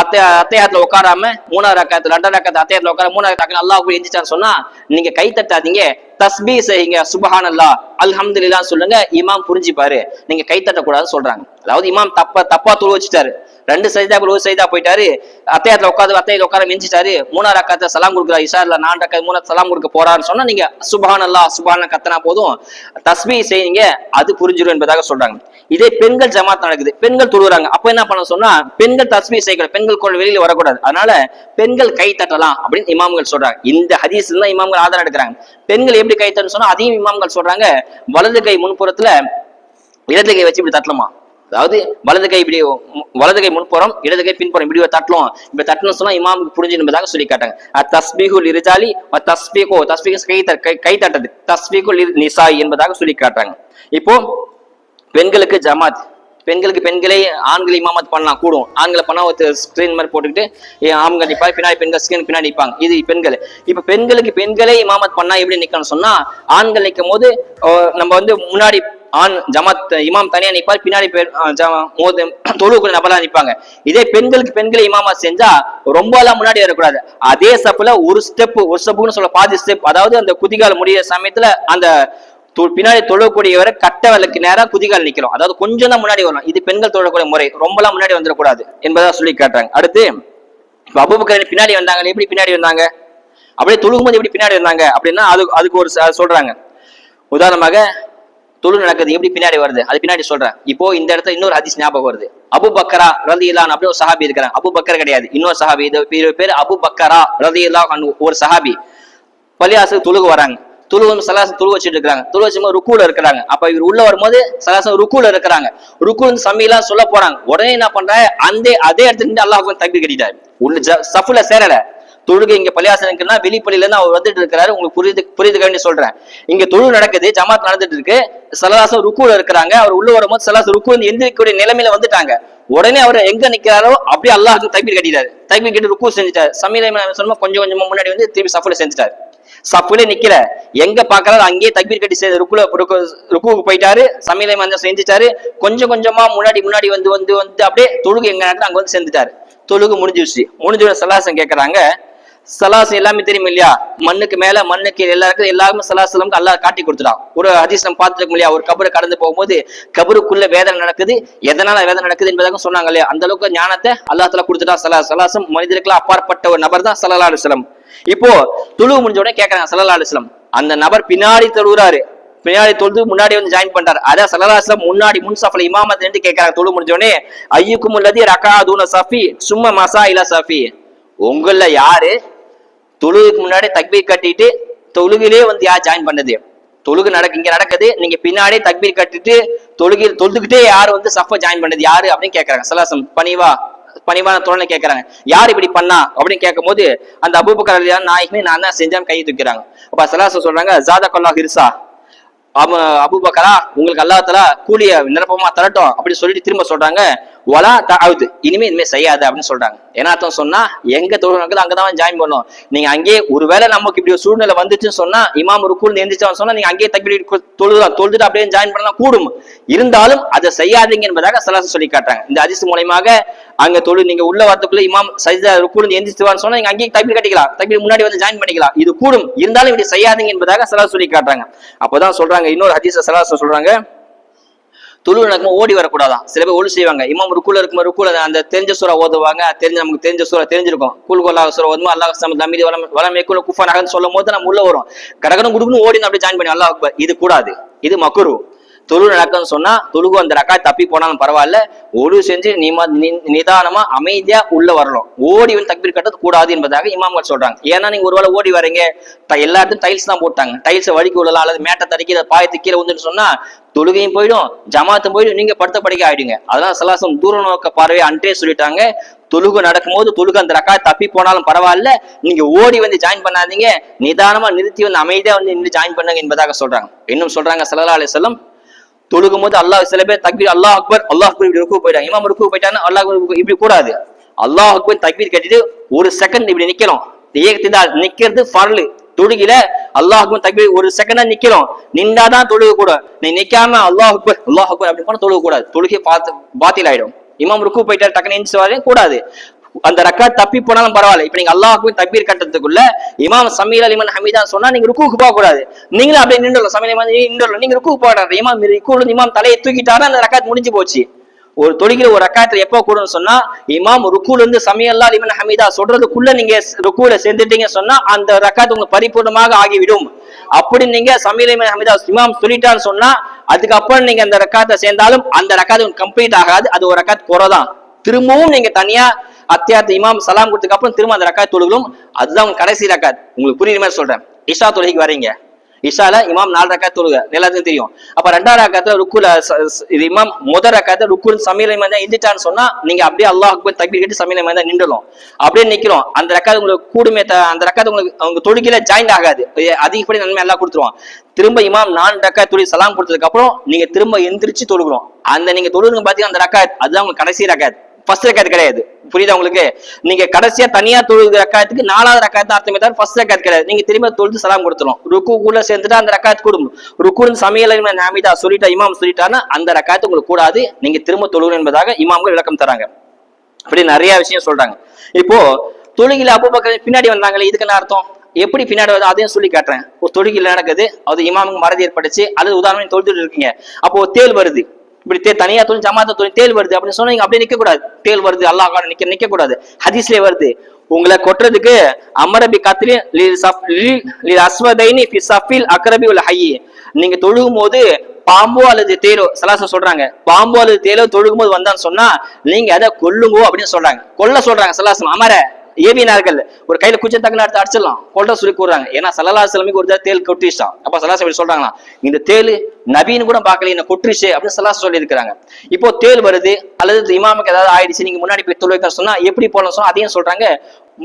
அத்தையாத்துல உட்காராம மூணாவது ரக்காத்து ரெண்டாவது ரக்காத்து அத்தையாத்துல உட்கார மூணாவது ரக்காத்து அல்லாஹ் போய் எஞ்சிட்டான்னு சொன்னா நீங்க கை தட்டாதீங்க, தஸ்பீ செய்யுங்க, சுப்ஹானல்லாஹ் அல்ஹம்துலில்லாஹ் சொல்லுங்க, இமாம் புரிஞ்சுப்பாரு, நீங்க கை தட்டக்கூடாதுன்னு சொல்றாங்க. அதாவது இமாம் தப்பா தொழு வச்சுட்டாரு, ரெண்டு சஜிதா ஒரு சஜிதா போயிட்டாரு, அத்தையாத்துல உட்காந்து அத்தையில உட்கார மெஞ்சிட்டாரு, மூணாவது ரக்காத்துல சலாம் கொடுக்குறாரு, இஷார்ல 4 ரக்காத் மூணாவது சலாம் கொடுக்க போறாருன்னு சொன்னா நீங்க சுப்ஹானல்லாஹ் சுப்ஹான கத்தனா போதும், தஸ்பீ செய்யுங்க, அது புரிஞ்சிடும் என்பதாக சொல்றாங்க. இதே பெண்கள் ஜமாத் நடக்குது, பெண்கள் தொழுறாங்க, அப்ப என்ன பண்ண சொன்னா பெண்கள் தஸ்பீ செய்யக்கூடாது, பெண்கள் கோள் வெளியில வரக்கூடாது, அதனால பெண்கள் கை தட்டலாம் அப்படின்னு இமாம்கள் சொல்றாங்க. இந்த ஹதீஸ்ல தான் இமாம்கள் ஆதாரம் எடுக்கிறாங்க. பெண்கள் எப்படி கை தட்டணும் சொன்னா அதையும் இமாம்கள் சொல்றாங்க, வலது கை முன்புறத்துல இடது கை வச்சு இப்படி தட்டலாமா, அதாவது வலது கை முன்புறம் இடது கை பின்புறம் இப்படி தட்டலாம், இப்படி தட்டணும் சொன்னா இமாமுக்கு புரிஞ்சு என்பதாக சொல்லி காட்டாங்க. தஸ்பீகுல் இர்ஜாலி தஸ்பீகோ கை தட்டது, தஸ்பீகுல் நிசாய் என்பதாக சொல்லி காட்டுறாங்க. இப்போ பெண்களுக்கு ஜமாத், பெண்களே ஆண்களை இமாமத் பண்ணலாம், கூடும், ஆண்களை பண்ணா ஒரு ஸ்கிரீன் மாதிரி போட்டுக்கிட்டு ஆண்கள் நிற்பாங்க, பின்னாடி பெண்கள் ஸ்கிரீன் பின்னாடி நிற்பாங்க, இது பெண்கள். இப்ப பெண்களே இமாமத் பண்ணா எப்படி நிக்கணும்னு சொன்னா ஆண்கள் நிற்கும் போது நம்ம வந்து முன்னாடி ஆண் ஜமாத் இமாம் தனியா நிற்பார், பின்னாடி தொழுவுக்குள்ள நபரா நிற்பாங்க. இதே பெண்களே இமாமத் செஞ்சா ரொம்ப எல்லாம் முன்னாடி வரக்கூடாது, அதே ஸ்டெப்ல ஒரு ஸ்டெப்னு சொல்ல பாதி ஸ்டெப், அதாவது அந்த குதிகால் முடிய சமயத்துல அந்த பின்னாடி தொழக்கூடியவரை கட்ட விளக்கு நேரம் குதிகால் நிக்கிறோம், அதாவது கொஞ்சம் தான் முன்னாடி வரணும். இது பெண்கள் தொழக்கூடிய முறை, ரொம்ப எல்லாம் முன்னாடி வந்துடக்கூடாது என்பதா சொல்லி காட்டுறாங்க. அடுத்து அபூபக்கர் பின்னாடி வந்தாங்க, எப்படி பின்னாடி வந்தாங்க, அப்படியே தொழுகும்போது எப்படி பின்னாடி வந்தாங்க அப்படின்னா அதுக்கு ஒரு சொல்றாங்க. உதாரணமாக தொழு நடக்குது, எப்படி பின்னாடி வருது அது பின்னாடி சொல்றேன். இப்போ இந்த இடத்துல இன்னொரு ஹதீஸ் ஞாபகம் வருது, அபூபக்கரா ரலியல்லாஹு அன்ஹு அப்படி ஒரு சஹாபி இருக்கிறாங்க, அபூபக்கர் கிடையாது இன்னொரு சஹாபி, இது பேர் அபூபக்கரா ரலியல்லாஹு அன்ஹு ஒரு சஹாபி. பள்ளியாசல் தொழுகு வராங்க, தொழுவு சலாசம் தொழு வச்சுட்டு இருக்காங்க, தொழு வச்சு ருக்குல இருக்கிறாங்க. அப்ப இவர் உள்ள வரும்போது சலாசம் ருக்குல இருக்கிறாங்க, ருக்கு சம்மிலாம் சொல்ல போறாங்க, உடனே என்ன பண்றாங்க அதே இடத்துல நின்று அல்லாஹ் தக்பீர் கட்டிட்டாரு, உள்ள சஃப்ல சேரல. தொழுகை இங்க பள்ளியாசனுக்குன்னா வெளிப்பள்ளியில இருந்து அவர் வந்துட்டு இருக்கிறாரு, உங்களுக்கு புரியுதுக்காண்டி சொல்றேன். இங்க தொழு நடக்குது, ஜமாத் நடந்துட்டு இருக்கு, சலாசம் ருக்குல இருக்கிறாங்க, அவர் உள்ள வரும்போது சலாசம் ருக்கு எந்திரிக்கக்கூடிய நிலைமையில வந்துட்டாங்க. உடனே அவர் எங்க நிக்கிறாரோ அப்படியே அல்லாஹ் தக்பீர் கட்டிட்டாரு, தக்பீர் கட்டி ருக்கு செஞ்சுட்டாரு. சமீல சொன்னா கொஞ்சமா முன்னாடி வந்து திருப்பி சஃப்ல செஞ்சுட்டாரு, சஃப்ல நிக்கல, எங்க பாக்குறாரு அங்கேயே தக்பீர் கட்டி ருக்குவுக்கு போயிட்டாரு, சமீலை செஞ்சுட்டாரு, கொஞ்சமா முன்னாடி வந்து அப்படியே தொழுகு எங்க நடக்குது அங்க வந்து செஞ்சுட்டாரு. தொழுகு முடிஞ்சிருச்சு சலாசம் கேட்கறாங்க, சலாசம் எல்லாமே தெரியும் இல்லையா, மண்ணுக்கு மேல மண்ணுக்கு எல்லாருமே சலாசலம் அல்லாஹ் காட்டி கொடுத்துட்டான். ஒரு ஹதீஸ் நம்ம பார்த்துருக்கோம் இல்லையா, ஒரு கபரை கடந்து போகும்போது கபருக்குள்ள வேதனை நடக்குது, எதனால வேதனை நடக்குது என்பதாக சொன்னாங்க இல்லையா, அந்த அளவுக்கு ஞானத்தை அல்லாஹ் தஆலா கொடுத்துட்டான். சலாசம் மனிதர்களுக்கு அப்பாற்பட்ட ஒரு நபர் தான் ஸல்லல்லாஹு அலைஹி வஸல்லம். இப்போ தொழுவு முடிஞ்ச உடனே கேட்கறாங்க ஸல்லல்லாஹு அலைஹி வஸல்லம், அந்த நபர் பின்னாடி தொழுறாரு, பின்னாடி தொழுது முன்னாடி வந்து ஜாயின் பண்றாரு, அதான் ஸல்லல்லாஹு அலைஹி வஸல்லம் முன்னாடி முன்சஃப்ல இமாமத் நின்று கேட்கறாங்க. தொழுவு முடிஞ்ச உடனே ஐயுக்கும் அல்லதி ரகா தூன சஃபி சும்ம மஸா இலா சஃபி, உங்கள யாரு தொழுவுக்கு முன்னாடி தக்பீர் கட்டிட்டு தொழுகிலே வந்து யார் ஜாயின் பண்ணது, தொழுகு இங்க நடக்குது, நீங்க பின்னாடி தக்பீர் கட்டிட்டு தொழுதுகிட்டே யாரு வந்து சஃப ஜாயின் பண்ணது யாரு அப்படின்னு கேட்கறாங்க. சலாசம் பணிவான தோழனை கேட்கறாங்க, யார் இப்படி பண்ணா அப்படின்னு கேட்கும் போது அந்த அபூபக்கர் ரலியல்லாஹு நாயகமே நான் தான் செஞ்சேன் கையை தூக்கிறாங்க. அப்ப சலாசம் சொல்றாங்க, ஜாதக்கல்லாஹு ஹிர்ஸா, அபூபக்கரா உங்களுக்கு அல்லாஹ் தஆலா கூலிய நிரப்பமா தரட்டும் அப்படி சொல்லிட்டு திரும்ப சொல்றாங்க, வலா தஅவுது, இனிமே செய்யாத அப்படின்னு சொல்றாங்க. ஏன்னா அர்த்தம் சொன்னா எங்க தொழுகை நடக்குது அங்கதான் ஜாயின் பண்ணும், நீங்க அங்கேயே ஒருவேளை நமக்கு இப்படி ஒரு சூழ்நிலை வந்துச்சுன்னு சொன்னா இமாம் ருக்குல எந்திரிச்சான்னு சொன்னா நீங்க அங்கேயே தக்பீர் தொழுதுட்டு அப்படியே ஜாயின் பண்ணலாம் கூடும், இருந்தாலும் அதை செய்யாதீங்க என்பதாக சலாசம் சொல்லி காட்டுறாங்க. இந்த ஹதீஸ் மூலமாக அங்க நீங்க உள்ள வரதுக்குள்ள இமாம் சஜ்தா ருக்குல எந்திரிச்சுவான்னு சொன்னா நீங்க அங்கேயே தக்பீர் கட்டிக்கலாம், தக்பீர் முன்னாடி வந்து ஜாயின் பண்ணிக்கலாம், இது கூடும், இருந்தாலும் இப்படி செய்யாதீங்க என்பதாக சலாசம் சொல்லி காட்டுறாங்க. அப்பதான் சொல்றாங்க இன்னொரு ஹதீஸ் சலாசம் சொல்றாங்க, தொழு நடக்கும் ஓடி வரக்கூடாதான். சில பேர் ஒழு செய்வாங்க. இமாம் ருக்குல இருக்கும்போது ருக்குல அந்த தெரிஞ்ச சூறா ஓதுவாங்க. நமக்கு தெரிஞ்ச சூறா தெரிஞ்சிருக்கும். குல்குல்லா சூறா ஓதுமா அல்லாஹ் சமத் அமீதி வலமேக்குல குஃபான் சொல்லும் போது நம்ம உள்ள வரும். கடகடம் குடுக்குன்னு ஓடி அப்படியே ஜாயின் பண்ணி அல்லாஹ் அக்பர். இது கூடாது, இது மக்ரூ. தொழு நடக்கும்னு சொன்னா தொழுகு அந்த ரக்காத் தப்பி போனாலும் பரவாயில்ல, ஒழு செஞ்சு நிதானமா அமைதியா உள்ள வரணும். ஓடி வந்து தக்பீர் கட்டது கூடாது என்பதாக இமாம்கள் சொல்றாங்க. ஏன்னா நீங்க ஒருவேளை ஓடி வரீங்க, எல்லாத்தையும் டைல்ஸ் தான் போட்டாங்க, டைல்ஸ் வடிக்க விடலாம் அல்லது மேட்டை தடுக்கி பாயத்து கீழே வந்துட்டு சொன்னா தொழுகையும் போயிடும், ஜமாத்தும் போயிடும், நீங்க படுத்த படிக்க ஆயிடுங்க. அதெல்லாம் சலாசம் தூர நோக்க பார்வை அன்றே சொல்லிட்டாங்க. தொழுகு நடக்கும்போது தொழுகு அந்த ரக்காத் தப்பி போனாலும் பரவாயில்ல, நீங்க ஓடி வந்து ஜாயின் பண்ணாதீங்க, நிதானமா நிறுத்தி வந்து அமைதியா வந்து நின்று ஜாயின் பண்ணுங்க என்பதாக சொல்றாங்க. இன்னும் சொல்றாங்க ஸல்லல்லாஹு அலைஹி வஸல்லம், தொழுகும் போது அல்லாஹ் சில பேர் தக்பீர் அல்லாஹ் அக்பர் அல்லாஹ் அக்பர் இப்படி ருக்கு போயிட்டாங்க. இமாம் ருக்கு போயிட்டாங்கன்னா அல்லாஹ் இப்படி கூடாது. அல்லாஹ் அக்பர் தக்பீர் கட்டிட்டு ஒரு செகண்ட் இப்படி நிக்கணும். நிக்கிறது ஃபர்லு. தொழுகில அல்லாஹ் அக்பர் தக்பீர் ஒரு செகண்டா நிக்கணும். நின்றாதான் தொழுக கூட. நீ நிக்காம அல்லாஹ் அக்பர் அப்படி போனா தொழுக கூடாது. தொழுகை பாத்தில் ஆயிடும். இமாம் ருக்கு போயிட்டாரு டக்குனு எந்திரிச்சு கூடாது. அந்த ரக்காத் தப்பி போனாலும் பரவாயில்ல. இப்ப நீங்க அல்லாஹ்வுக்கு தக்பீர் கட்டத்துக்குள்ள இமாம் சமீஅ லிமன் ஹமீதா சொன்னா நீங்க ருக்குக்கு போக கூடாது. நீங்களும் அப்படியே நின்றலாம். சமீஅ லிமன் நின்றலாம். நீங்க ருக்குக்கு போறாரு. இமாம் தலையை தூக்கிட்டாரா அந்த ரக்காத் முடிஞ்சு போச்சு. ஒரு தொழுகிற ஒரு ரக்காத்துல எப்போ கூடுன்னு சொன்னா இமாம் ருக்குல இருந்து சமீஅ லிமன் ஹமீதா சொல்றதுக்குள்ள நீங்க ருக்குல சேர்ந்துட்டீங்க சொன்னா அந்த ரக்காத் உங்களுக்கு பரிபூர்ணமாக ஆகிவிடும். அப்படி நீங்க சமீஅ லிமன் ஹமீதா இமாம் சொல்லிட்டான்னு சொன்னா அதுக்கப்புறம் நீங்க அந்த ரக்காத்தை சேர்ந்தாலும் அந்த ரக்காத் கம்ப்ளீட் ஆகாது. அது ஒரு ரக்காத் குறைதான். திரும்பவும் நீங்க தனியா அத்தியாயத்து இமாம் சலாம் கொடுத்ததுக்கு அப்புறம் திரும்ப அந்த ரக்காத் தொழுகணும். அதுதான் உங்க கடைசி ரக்காத். உங்களுக்கு புரியுற மாதிரி சொல்றேன். இஷா தொழுகைக்கு வரீங்க. இஷால இமாம் 4 ரக்காத் தொழுக எல்லாத்துக்கும் தெரியும். அப்ப 2ஆவது ரக்காத்துல ருக்குல இது இமாம் முதல் ரக்காத்துல ருக்கு சமீஅ லிமன் தான் எந்திரிச்சான்னு சொன்னா நீங்க அப்படியே அல்லாஹ் அக்பர் தக்பீர் கட்டி சமீஅ லிமன் தான் நின்றணும். அப்படியே நிக்கிறோம். அந்த ரக்காத் உங்களுக்கு கூடுமே, அந்த ரக்காத் உங்களுக்கு அவங்க தொழுகையில ஜாயின் ஆகாது. அதிகப்படி நன்மை எல்லாம் கொடுத்துருவான். திரும்ப இமாம் 4 ரக்காத் தொழுகை சலாம் கொடுத்ததுக்கு அப்புறம் நீங்க திரும்ப எந்திரிச்சு தொழுகிறோம். அந்த நீங்க தொழுகுங்க பாத்தீங்கன்னா அந்த ரக்காத் அதுதான் உங்க கடைசி ரக்காத். ஃபர்ஸ்ட் ரக்காத் கிடையாது. புரியுதா உங்களுக்கு? நீங்க கடைசியா தனியா தொழுகிற ரக்காத்துக்கு 4ஆவது ரக்காத் அர்த்தமே தவிர ஃபர்ஸ்ட் ரக்காத் கிடையாது. நீங்க திரும்ப தொழுது சலாம் கொடுத்துரும். ருக்குக்குள்ள சேர்ந்துட்டா அந்த ரக்காத் கூடும். ருக்குன்னு சமீஅ லிமன் ஹமீதா சொல்லிட்டா இமாம் சொல்லிட்டான்னா அந்த ரக்காத் உங்களுக்கு கூடாது. நீங்க திரும்ப தொழுகணும் என்பதாக இமாம்கள் விளக்கம் தராங்க. அப்படி நிறைய விஷயம் சொல்றாங்க. இப்போ தொழுகையில அபூபக்கர் பின்னாடி வந்தாங்களே, இதுக்கு என்ன அர்த்தம்? எப்படி பின்னாடி வருது அதையும் சொல்லி காட்டுறேன். ஒரு தொழுகையில நடக்குது, அது இமாமுக்கு மறதி ஏற்பட்டுச்சு, அது உதாரணம் தொழுதுட்டு இருக்கீங்க. அப்போ தேல் வருது, இப்படி தனியா தொழில் ஜமாத்த தொழில் தேல் வருது அப்படின்னு சொன்னா நீங்க அப்படியே நிக்க கூடாது. தேல் வருது அல்லாஹ் நிக்க கூடாது. ஹதீஸ்லயே வருது, உங்களை கொட்டுறதுக்கு அமரபி காத்திரி அஸ்வதைனி ஃபி ஸஃபில் அக்ரபி வல் ஹய்ய். நீங்க தொழுகும் போது பாம்போ அல்லது தேலோ சலாசம் சொல்றாங்க, பாம்போ அல்லது தேலோ தொழுகும் போது வந்தான்னு சொன்னா நீங்க அதை கொல்லுங்கோ அப்படின்னு சொல்றாங்க. கொல்ல சொல்றாங்க சலாசம். அமர ஏவினார்கள், ஒரு கையில குச்சம் தக்கல எடுத்து அடிச்சிடலாம் கொல்ற சொல்லி கூறாங்க. ஏன்னா ஸல்லல்லாஹு அலைஹி வஸல்லம் ஒரு தேல் கொட்டிச்சான். அப்ப சலாசம் சொல்றாங்களா இந்த தேல் நபின்னு கூட பார்க்கல, என்ன கொட்டுருச்சு அப்படின்னு சலாசம் சொல்லி இருக்கிறாங்க. இப்போ தேல் வருது அல்லது இமாமுக்கு ஏதாவது ஆயிடுச்சு, நீங்க முன்னாடி போய் தொழுக சொன்னா எப்படி போகலாம் சொன்னா அதையும் சொல்றாங்க.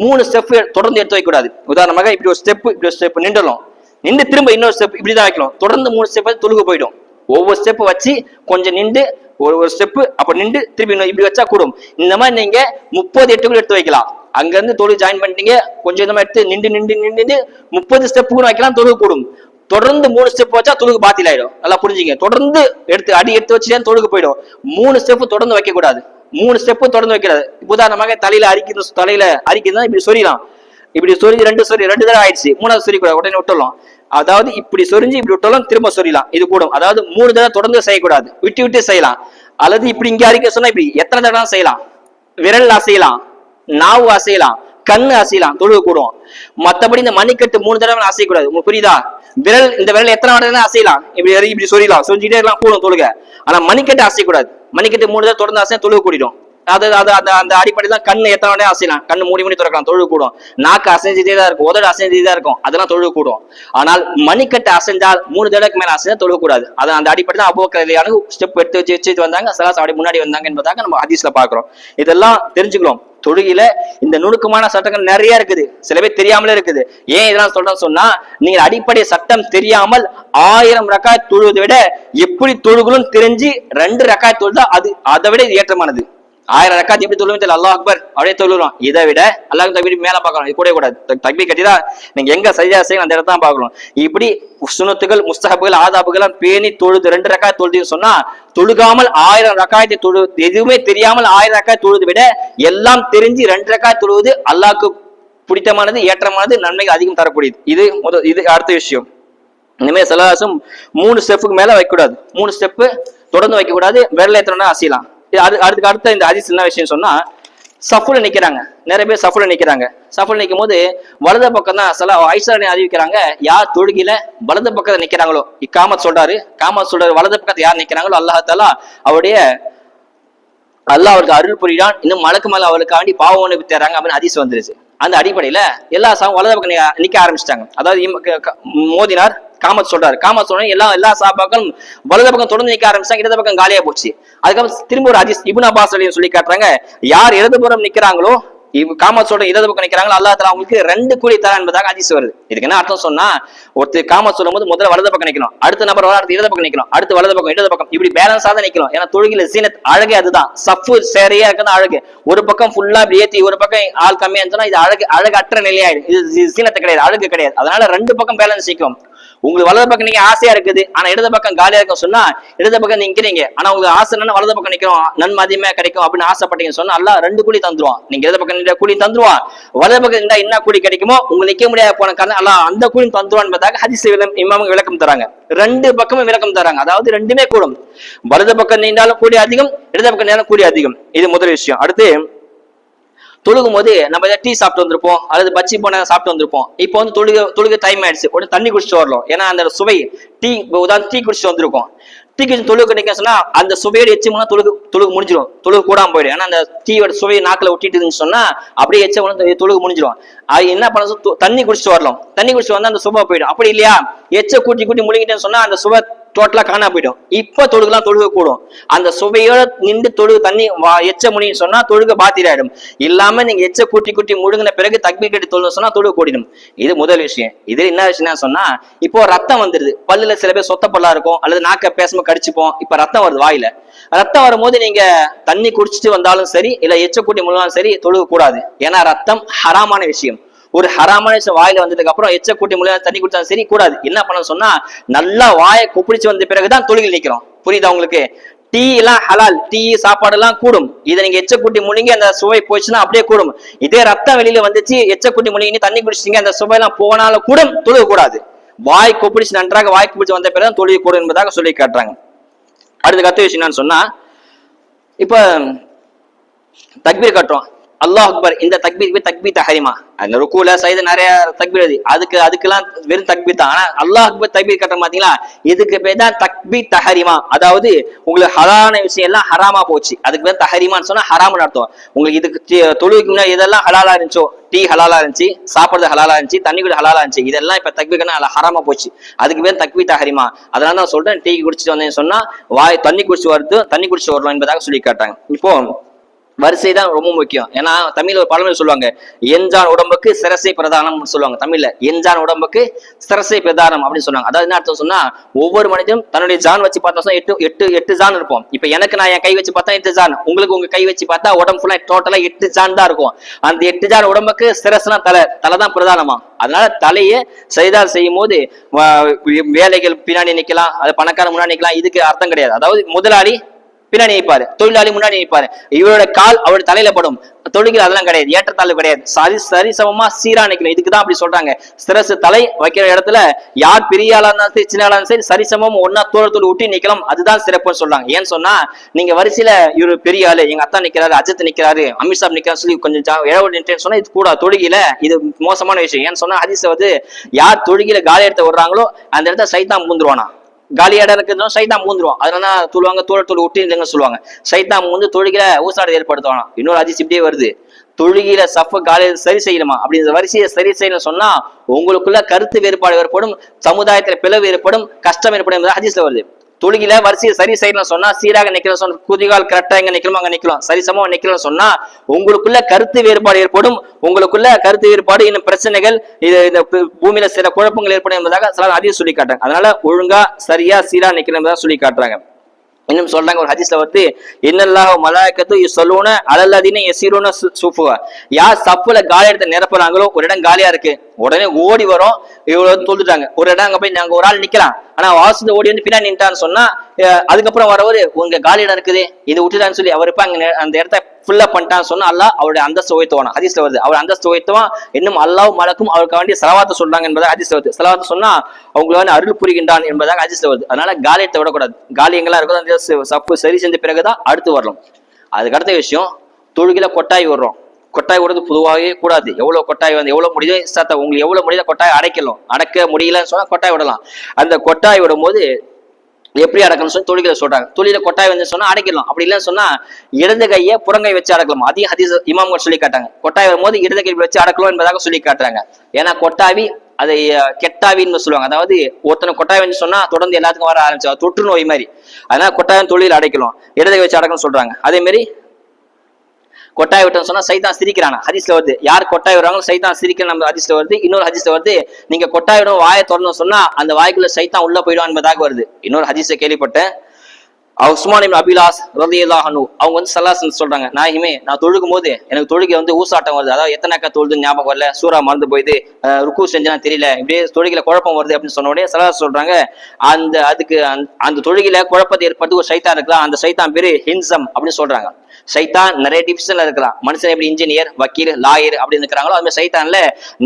3 ஸ்டெப் தொடர்ந்து எடுத்து வைக்க கூடாது. உதாரணமாக இப்படி ஒரு ஸ்டெப் நின்றலாம், நின்று திரும்ப இன்னொரு ஸ்டெப் இப்படிதான் வைக்கணும். தொடர்ந்து 3 ஸ்டெப் தொழுக போயிடும். ஒவ்வொரு ஸ்டெப் வச்சு கொஞ்சம் நின்று ஒரு ஸ்டெப் அப்ப நின்று திருப்பி இப்படி வச்சா கூடும். இந்த மாதிரி நீங்க 30 எட்டுக்குள்ள எடுத்து வைக்கலாம். அங்க இருந்து தொழில் ஜாயின் பண்ணிட்டீங்க, கொஞ்சம் இந்த மாதிரி எடுத்து நின்று 30 ஸ்டெப் கூட வைக்கலாம், தொழுக கூடும். தொடர்ந்து 3 ஸ்டெப் வச்சா தொழுகு பாத்தில் ஆயிடும். நல்லா புரிஞ்சுங்க. தொடர்ந்து எடுத்து வச்சுட்டா தொழுகு போயிடும். 3 ஸ்டெப் தொடர்ந்து வைக்க கூடாது. 3 ஸ்டெப் தொடர்ந்து வைக்கிறது. உதாரணமாக தலையில அரிக்குதுன்னா இப்படி சொரியலாம். இப்படி சொரிஞ்சு 2 தடவை ஆயிடுச்சு, 3வது சொரிய கூடாது, உடனே விட்டுலாம். அதாவது இப்படி சொரிஞ்சு இப்படி விட்டாலும் திரும்ப சொரியலாம், இது கூடும். அதாவது 3 தடவை தொடர்ந்து செய்யக்கூடாது, விட்டு செய்யலாம். அல்லது இப்படி இங்க அரிக்க சொன்னா இப்படி எத்தனை தடவை செய்யலாம். விரல் அசையலாம், நாவு அசையலாம், கண்ணு அசையலாம், தொழுக கூடும். மத்தபடி இந்த மணிக்கட்டு 3 தடவை அசையக்கூடாது. உங்களுக்கு புரியுதா? இந்த விரல் எத்தனை தடவை அசையலாம், இப்படி சொரியலாம், சொரிஞ்சுட்டே இருக்கலாம், கூடும் தொழுக. ஆனா மணிக்கட்டு அசையக்கூடாது. மணிக்கட்டு 3 தடவை தொடர்ந்து அசையா தொழுக கூடிடும். அந்த அடிப்படையில் தான் கண்ணு எத்தனை வேணா அசையலாம், கண்ணு மூடி திறக்கலாம், தொழுக கூடும். நாக்கு அசைஞ்சிட்டே தான் இருக்கும், உதடு அசைஞ்சிட்டே தான் இருக்கும், அதெல்லாம் தொழுக கூடும். ஆனால் மணிக்கட்டு அசைஞ்சால் 3 தடவைக்கு மேல அசைஞ்சா தொழுக கூடாது. அது அந்த அடிப்படை தான் அபூபக்கர் ஸ்டெப் எடுத்து வச்சு வந்தாங்க, ஸல்லல்லாஹு அலைஹி முன்னாடி வந்தாங்க என்பதாக நம்ம ஹதீஸ்ல பாக்குறோம். இதெல்லாம் தெரிஞ்சுக்கிறோம். தொழுகையில இந்த நுணுக்கமான சட்டங்கள் நிறைய இருக்குது, சில பேர் தெரியாமலே இருக்குது. ஏன் இதெல்லாம் சொல்றேன்னு சொன்னா, நீங்க அடிப்படை சட்டம் தெரியாமல் 1000 ரக்காத் தொழுவதை விட எப்படி தொழுகணும் தெரிஞ்சு 2 ரக்காத் தொழுதா அது அதை விட இது ஏற்றமானது. 1000 ரக்காத் எப்படி தொழுவும் தெரியல, அல்லாஹ் அக்பர் அப்படியே தொழுறோம். இதை விட அல்லாஹ் தக்பீர் மேல பாக்கணும், இது கூட கூடாது. தக்பீர் கட்டிதா நீங்க எங்க சரியா செய்யணும் அந்த இடத்தான் பாக்கணும். இப்படி சுன்னத்துகள் முஸ்தஹபுகள் ஆதாபுகள் பேணி தொழுது 2 ரக்காத் தொழுதுன்னு சொன்னா, தொழுகாமல் 1000 ரக்காத்தை தொழு எதுவுமே தெரியாமல் 1000 ரக்காத் தொழுது விட எல்லாம் தெரிஞ்சு 2 ரக்காத் தொழுவது அல்லாஹ்க்கு பிடித்தமானது, ஏற்றமானது, நன்மைகள் அதிகம் தரக்கூடியது. இது அடுத்த விஷயம். இனிமே சலாசம் 3 ஸ்டெப்புக்கு மேல வைக்கக்கூடாது. 3 ஸ்டெப்பு தொடர்ந்து வைக்க கூடாது, விரல ஏத்தணும்னா அசையலாம். அதுக்கு அடுத்த இந்த ஹதீஸ் என்ன விஷயம் சொன்னா, சஃபுல நிக்கிறாங்க, நிறைய பேர் சஃபுல நிக்கிறாங்க. சஃபுல நிற்கும் போது வலது பக்கம் தான் ஐஷா அறிவிக்கிறாங்க, யார் தொழுகையில வலது பக்கத்தை நிக்கிறாங்களோ, காமத் சொல்றாரு வலது பக்கத்தை யார் நிக்கிறாங்களோ அல்லாஹ் தஆலா அவருடைய அல்லாஹ் அவருக்கு அருள் புரியான், இன்னும் மலக்கு மேல அவளுக்காண்டி பாவம் ஒண்ணு தராங்க அப்படின்னு ஹதீஸ் வந்துருச்சு. அந்த அடிப்படையில எல்லா வலது பக்கம் நிக்க ஆரம்பிச்சிட்டாங்க. அதாவது மோதினார், காமத் சொல்றாரு, எல்லா சாபாக்களும் வலது பக்கம் தொடர்ந்து நிக்க ஆரம்பிச்சாங்க, இடது பக்கம் காலியா போச்சு. அதுக்கப்புறம் திரும்ப ஒரு ஹதீஸ் இப்னு அப்பாஸ் சொல்லி காட்டுறாங்க, யார் இடதுபுறம் நிக்கிறாங்களோ, காமத் சொல்ற இடது பக்கம் நிக்கிறாங்களோ அல்லாஹ் தஆலா அவங்களுக்கு 2 கூலி தரா என்பதாக ஹதீஸ் வருது. இதுக்கு என்ன அர்த்தம் சொன்னா, ஒருத்தர் காமத் சொல்லும் போது முதல்ல வலது பக்கம் நிக்கணும், அடுத்த நபர் அடுத்து இடது பக்கம் நிக்கணும், அடுத்து வலது பக்கம் இடது பக்கம், இப்படி பேலன்ஸா தான் நிக்கணும். ஏன்னா தொழுகையில ஜீனத் அழகே அதுதான், சஃபு சேரையா இருக்குதான் அழகு. ஒரு பக்கம் ஃபுல்லா ஏத்தி ஒரு பக்கம் ஆள் கம்மியா இருந்துச்சுன்னா இது அழகு அற்ற நிலையாயிடும், இது ஜீனத்து கிடையாது, அழகு கிடையாது. அதனால 2 பக்கம் பேலன்ஸ் நிக்கும். உங்களுக்கு வலது பக்கம் நீங்க ஆசையா இருக்குது, ஆனா இடது பக்கம் காலியா இருக்கும் சொன்னா, இடது பக்கம் நிக்கிறீங்க ஆனா உங்களுக்கு ஆசை வலது பக்கம் நிக்கிறோம் நன்மை அதிகமா கிடைக்கும் அப்படின்னு ஆசைப்பட்டீங்கன்னு சொன்னா அல்லாஹ் 2 கூலி தந்துருவான். நீங்க இடது பக்கம் கூலி தந்துருவான், வலது பக்கம் இருந்தா என்ன கூலி கிடைக்குமோ உங்களுக்கு நிக்க முடியாத போன காரணம் அல்லாஹ் அந்த கூலி தந்துருவான் என்பதாக ஹதீஸ் இமாமுங்க விளக்கம் தராங்க. 2 பக்கமும் விளக்கம் தராங்க. அதாவது 2மே கூடும், வலது பக்கம் நீண்டாலும் கூலி அதிகம், இடது பக்கம் நீண்டாலும் கூலி அதிகம். இது முதல் விஷயம். அடுத்து தொழுகும் போது நம்ம டீ சாப்பிட்டு வந்திருப்போம், அல்லது பச்சி போன சாப்பிட்டு வந்திருப்போம். இப்போ வந்து தொழுக டைம் ஆயிடுச்சு, உடனே தண்ணி குடிச்சிட்டு வரலாம். ஏன்னா அந்த சுவை டீ குடிச்சிட்டு வந்திருக்கோம், டீ குடிச்சு தொழுகு நிக்க சொன்னா அந்த சுவையோட எச்சம்னா தொழுகு முடிஞ்சிடும், தொழுகு கூடாம போயிடும். ஏன்னா அந்த டீயோட சுவையை நாக்கில் ஒட்டிட்டு சொன்னா அப்படியே எச்சம் தொழுகு முடிஞ்சிடும். அது என்ன பண்ண, தண்ணி குடிச்சிட்டு வரலாம், தண்ணி குடிச்சிட்டு வந்தா அந்த சுவை போயிடும். அப்படி இல்லையா, எச்ச கூட்டி முழுங்கிட்டேன்னு சொன்னா அந்த சுவை டோட்டலா காணா போயிடும். இப்ப தொழுக கூடும். அந்த சுவையோட நின்று தொழுகு தண்ணி எச்ச முடின்னு சொன்னா தொழுக பாத்திராயிடும். இல்லாம நீங்க எச்ச கூட்டி முழுங்கின பிறகு தக்பீர் கட்டி தொழுக சொன்னா தொழுக கூடிடும். இது முதல் விஷயம். இதுல என்ன விஷயம் சொன்னா, இப்போ ரத்தம் வந்துருது, பல்லுல சில பேர் சொத்த பல்லா இருக்கும், அல்லது நாக்க பேசாம கடிச்சுப்போம். இப்ப ரத்தம் வருது வாயில, ரத்தம் வரும்போது நீங்க தண்ணி குடிச்சிட்டு வந்தாலும் சரி, இல்ல எச்ச கூட்டி முழுங்கினாலும் சரி தொழுக கூடாது. ஏன்னா ரத்தம் ஹராமான விஷயம். ஒரு ஹராமான வாயில வந்ததுக்கு அப்புறம் எச்ச கூட்டி முழுங்க தண்ணி குடிச்சாலும் சரி கூடாது. என்ன பண்ண சொன்னா, நல்லா வாயை கொப்பிடிச்சு வந்த பிறகுதான் தொழுகில் நிக்கிறோம். புரியுதா உங்களுக்கு? டீ எல்லாம் ஹலால், டீ சாப்பாடு எல்லாம் கூடும். இதை நீங்க எச்ச கூட்டி முழுங்கி அந்த சுவை போச்சுன்னா அப்படியே கூடும். இதே ரத்தம் வெளியில வந்துச்சு, எச்ச கூட்டி முழுங்கி தண்ணி குடிச்சிங்க, அந்த சுவை எல்லாம் போனாலும் கூடும், தொழுக கூடாது. வாய் கொப்பிடிச்சு நன்றாக வாய் கொப்பிடிச்சு வந்த பிறகு தொழுக கூடும் என்பதாக சொல்லி காட்டுறாங்க. அடுத்த கத்த விஷயம் என்னன்னு சொன்னா, இப்ப தக்பீர் கட்டுறோம், அல்லாஹ் அக்பர், இந்த தக்பீர் தக்பீர் தஹரிமா, அந்த ருக்குல சைது நிறைய தக்பீர், அதுக்கெல்லாம் வெறும் தக்பீர் தான். ஆனா அல்லாஹ் அக்பர் தக்பீர் கட்டுற பாத்தீங்களா, இதுக்கு பேர் தான் தக்பீர் தஹரிமா. அதாவது உங்களுக்கு ஹலாலான விஷயம் எல்லாம் ஹராமா போச்சு, அதுக்கு பேர் தஹரிமான்னு சொன்னா ஹராம்னு அர்த்தம். உங்களுக்கு இதுக்கு தொழுகைக்கு முன்னாடி இதெல்லாம் ஹலாலா இருந்துச்சோ, டீ ஹலாலா இருந்துச்சு, சாப்பிடுறது ஹலாலா இருந்துச்சு, தண்ணி கூட ஹலாலா இருந்துச்சு, இதெல்லாம் இப்ப தக்பீர் ஹராமா போச்சு, அதுக்கு பேர் தக்பீர் தஹரிமா. அதனால தான் சொல்றேன், டீ குடிச்சிட்டு வந்தேன்னு சொன்னா தண்ணி குடிச்சு வரலாம் என்பதாக சொல்லி காட்டாங்க. இப்போ வரிசை தான் ரொம்ப முக்கியம். ஏன்னா தமிழ்ல ஒரு பழமொழி சொல்லுவாங்க, எஞ்சான் உடம்புக்கு சிரசை பிரதானம் சொல்லுவாங்க. தமிழ்ல எஞ்சான் உடம்புக்கு சிரசை பிரதானம் அப்படின்னு சொல்லுவாங்க. அதாவது என்ன அர்த்தம் சொன்னா, ஒவ்வொரு மனிதனும் தன்னுடைய ஜான் வச்சு பார்த்தா எட்டு ஜான் இருப்போம். இப்ப எனக்கு நான் என் கை வச்சு பார்த்தா 8 ஜான், உங்களுக்கு உங்க கை வச்சு பார்த்தா உடம்பு ஃபுல்லா டோட்டலா 8 ஜான் தான் இருக்கும். அந்த 8 ஜான் உடம்புக்கு சிரஸ்னா தலை தான் பிரதானமா. அதனால தலையை சரிதால் செய்யும் போது வேலைகள் பின்னாடி நிக்கலாம், அது பணக்கார முன்னாடி நிக்கலாம், இதுக்கு அர்த்தம் கிடையாது. அதாவது முதலாளி பின்னாடி நிற்பாரு, தொழிலாளி முன்னாடி நிற்பாரு, இவரோட கால் அவரோட தலையில படும். தொழுகையில் அதெல்லாம் கிடையாது, ஏற்றத்தாழ்வு கிடையாது, சரிசமமா சீரா நிக்கணும். இதுக்குதான் அப்படி சொல்றாங்க. சிரசு தலை வைக்கிற இடத்துல யார் பெரிய ஆளா இருந்தாலும் சரி, சின்ன ஆளா இருந்தாலும் சரி, சரிசமம் ஒன்னா தோழத்தோடு ஊட்டி நிக்கலாம், அதுதான் சிறப்புன்னு சொல்றாங்க. ஏன்னு சொன்னா, நீங்க வரிசையில இவரு பெரிய ஆளு, எங்க அத்தா நிக்கிறாரு, அஜித் நிக்கிறாரு, அமித்ஷா நிக்கிறாரு சொல்லி கொஞ்சம் இழவு சொன்னா இது கூட தொழுகையில இது மோசமான விஷயம். ஏன்னு சொன்னா ஹதீஸ் வந்து, யார் தொழுகையில காலி எடுத்து விடுறாங்களோ அந்த இடத்துல சைத்தான் பூந்துருவானா, காலியாட இருக்குதுன்னா சைத்தான் மூந்துருவோம். அதனால சொல்லுவாங்க தோழத்தோடு ஒட்டி இல்லைங்க சொல்லுவாங்க. சைத்தான் மூந்து தொழுகையில ஊசாடு ஏற்படுத்துவானா. இன்னொரு ஹதீஸ் இப்படியே வருது, தொழுகையில சஃப காலையில சரி செய்யணுமா, அப்படி இந்த வரிசையை சரி செய்யணும் சொன்னா உங்களுக்குள்ள கருத்து வேறுபாடு ஏற்படும், சமுதாயத்துல பிளவு ஏற்படும், கஷ்டம் ஏற்படும் ஹதீஸ்ல வருது. தொழுகையில வரிசையை சரி செய்யணும் சொன்னா, சீராக நிக்கலாம் சொன்னா, குதிகால் கரெக்டா எங்க நிக்கணுமோ அங்க நிக்கலாம், சரிசமா நிக்கலாம் சொன்னா உங்களுக்குள்ள கருத்து வேறுபாடு ஏற்படும். உங்களுக்குள்ள கருத்து வேறுபாடு, இன்னும் பிரச்சனைகள், இந்த பூமியில சில குழப்பங்கள் ஏற்படும் என்பதாக சில ஹதீஸ் சொல்லி காட்டுறாங்க. அதனால ஒழுங்கா சரியா சீரா நிக்கணும் என்பதாக சொல்லி காட்டுறாங்க. இன்னும் சொல்றாங்க ஒரு ஹதீஸ்ல வந்து, இன்னல்லாஹு மலாயிகத்து யுஸல்லூன அலல்லதீன யஸீரூன ஸுஃபுவா, யார் சஃப்ல காலி இடத்தை நிரப்புறாங்களோ, ஒரு இடம் காலியா இருக்கு உடனே ஓடி வரும், இவ்வளவு தொழுதுட்டாங்க. ஒரு இடம் அங்க போய் நாங்க ஒரு ஆள் நிக்கலாம், ஆனா வாசல ஓடி வந்து பின்னாடி நின்ட்டான்னு சொன்னா அதுக்கப்புறம் வரவரு உங்க காலி இடம் இருக்குது இது விட்டுட்டான்னு சொல்லி அவர் இப்ப அங்க அந்த இடத்த ஃபுல்லா பண்ணிட்டான்னு சொன்னா அல்லாஹ் அவருடைய அந்தஸ்து உயர்த்துவானா. ஹதீஸ்ல வருது அவர் அந்தஸ்து உயர்த்துவான், இன்னும் அல்லாஹ் மலக்கும் அவருக்கு வேண்டிய ஸலவாத்து சொல்றாங்க என்பதாக ஹதீஸ்ல வருது. ஸலவாத்து சொன்னா அவங்கள அருள் புரிகின்றான் என்பதாக ஹதீஸ்ல வருது. அதனால காலியத்தை விடக்கூடாது. காலி எங்கெல்லாம் இருக்கோ அந்த சப்பு சரி செஞ்ச பிறகுதான் அடுத்து வரலாம். அதுக்கு அடுத்த விஷயம், தொழுகையில கொட்டாய் விடுறோம். கொட்டாய் விடுறது பொதுவாகவே கூடாது. எவ்வளவு கொட்டாய் வந்து எவ்வளவு முடியுதோ உங்களுக்கு எவ்வளவு முடியுதோ கொட்டாய் அடைக்கலாம். அடக்க முடியலன்னு சொன்னா கொட்டாய் விடலாம். அந்த கொட்டாய் விடும் போது எப்படி அடக்கணும்னு சொல்லி தொழுகையில சொல்றாங்க. தொழில கொட்டாய் வந்து சொன்னா அடைக்கலாம். அப்படி இல்லைன்னு சொன்னா இடது கையை புறங்கை வச்சு அடக்கலாம். அதையும் ஹதீஸ் இமாம்கள் சொல்லி காட்டாங்க. கொட்டாய் வரும்போது இடது கை வச்சு அடக்கலாம் என்பதாக சொல்லி காட்டுறாங்க. ஏன்னா கொட்டாவி அதை கெட்டாவின்னு சொல்லுவாங்க. அதாவது ஒருத்தனை கொட்டாய் வந்து சொன்னா தொடர்ந்து எல்லாத்துக்கும் வர ஆரம்பிச்சு தொற்று நோய் மாதிரி. அதனால கொட்டாயம் தொழில் அடைக்கலாம், இடது கை வச்சு அடக்கணும்னு சொல்றாங்க. அதே மாதிரி கொட்டாய் விட்டோம்னு சொன்னா சைத்தான் சிரிக்கிறாங்க. ஹதீஸ்ல வருது யார் கொட்டாய் விடுறாங்களோ சைத்தான் சிரிக்கிற நம்ம ஹதீஸ்ல வருது. இன்னொரு ஹதீஸ்ல வருது நீங்க கொட்டாய் விடும் வாயை திறந்தோம் சொன்னா அந்த வாய்க்குள்ள சைத்தான் உள்ள போயிடும் என்பதாக வருது. இன்னொரு ஹதீஸை கேள்விப்பட்டேன். உஸ்மான் இப்னு அபிலாஸ் ரலியல்லாஹு அன்ஹு அவங்க வந்து ஸல்லல்லாஹு சொல்றாங்க, நாயகமே நான் தொழுகும் போது எனக்கு தொழுகை வந்து ஊசாட்டம் வருது. அதாவது எத்தனைக்கா தொழுது ஞாபகம் வரல, சூரா மறந்து போயிது, ருக்கு செஞ்சா தெரியல, இப்படியே தொழுகையில குழப்பம் வருது அப்படின்னு சொன்ன உடனே ஸல்லல்லாஹு சொல்றாங்க அந்த தொழுகையில குழப்பத்தை ஏற்படுத்தி ஒரு சைத்தான் இருக்கலாம். அந்த சைத்தான் பேரு ஹின்சம் அப்படின்னு சொல்றாங்க. சைத்தான் நிறைய டிவிஷன்ல இருக்கலாம். மனுஷன் எப்படி இன்ஜினியர், வக்கீல், லாயர் அப்படின்னு இருக்கிறாங்களோ அது மாதிரி சைத்தான்ல